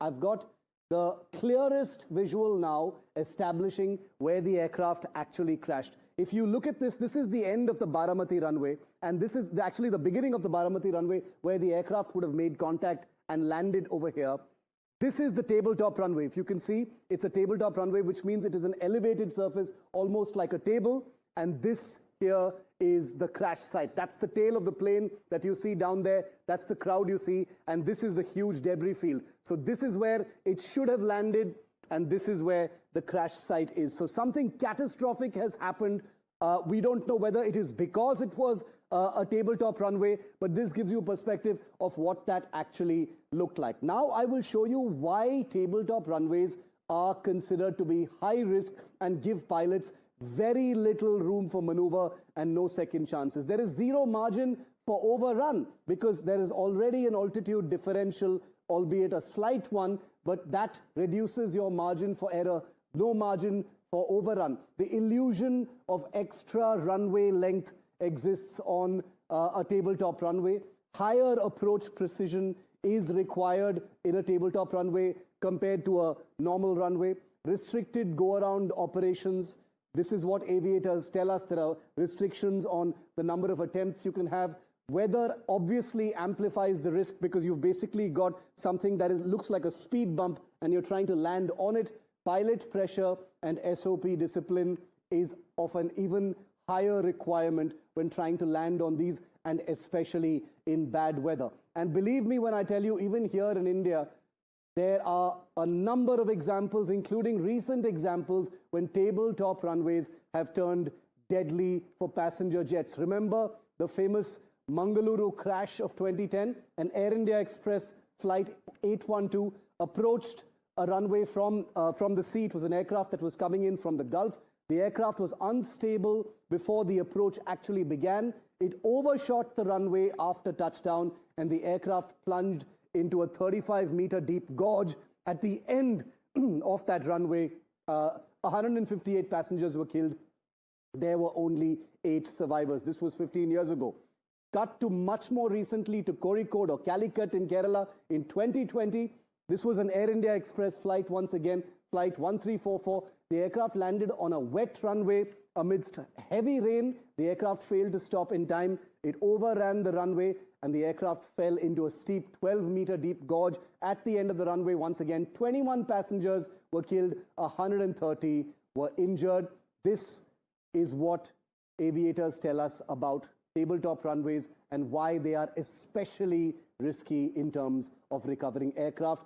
I've got the clearest visual now establishing where the aircraft actually crashed. If you look at this, this is the end of the Baramati runway, and this is actually the beginning of the Baramati runway where the aircraft would have made contact and landed over here. This is the tabletop runway. If you can see, it's a tabletop runway, which means it is an elevated surface, almost like a table, and this here is the crash site. That's the tail of the plane that you see down there. That's the crowd you see, and this is the huge debris field. So this is where it should have landed, and this is where the crash site is. So something catastrophic has happened. We don't know whether it is because it was a tabletop runway, but this gives you a perspective of what that actually looked like. Now I will show you why tabletop runways are considered to be high risk and give pilots very little room for maneuver and no second chances. There is zero margin for overrun because there is already an altitude differential, albeit a slight one, but that reduces your margin for error. No margin for overrun. The illusion of extra runway length exists on a tabletop runway. Higher approach precision is required in a tabletop runway compared to a normal runway. Restricted go-around operations. This is what aviators tell us. There are restrictions on the number of attempts you can have. Weather obviously amplifies the risk because you've basically got something that looks like a speed bump and you're trying to land on it. Pilot pressure and SOP discipline is of an even higher requirement when trying to land on these, and especially in bad weather. And believe me when I tell you, even here in India, there are a number of examples, including recent examples, when tabletop runways have turned deadly for passenger jets. Remember the famous Mangaluru crash of 2010? An Air India Express flight 812 approached a runway from the sea. It was an aircraft that was coming in from the Gulf. The aircraft was unstable before the approach actually began. It overshot the runway after touchdown, and the aircraft plunged into a 35-meter deep gorge. At the end of that runway, 158 passengers were killed. There were only 8 survivors. This was 15 years ago. Cut to much more recently to Kozhikode or Calicut in Kerala in 2020. This was an Air India Express flight once again, flight 1344. The aircraft landed on a wet runway amidst heavy rain. The aircraft failed to stop in time. It overran the runway, and the aircraft fell into a steep 12-meter deep gorge at the end of the runway. Once again, 21 passengers were killed, 130 were injured. This is what aviators tell us about tabletop runways and why they are especially risky in terms of recovering aircraft.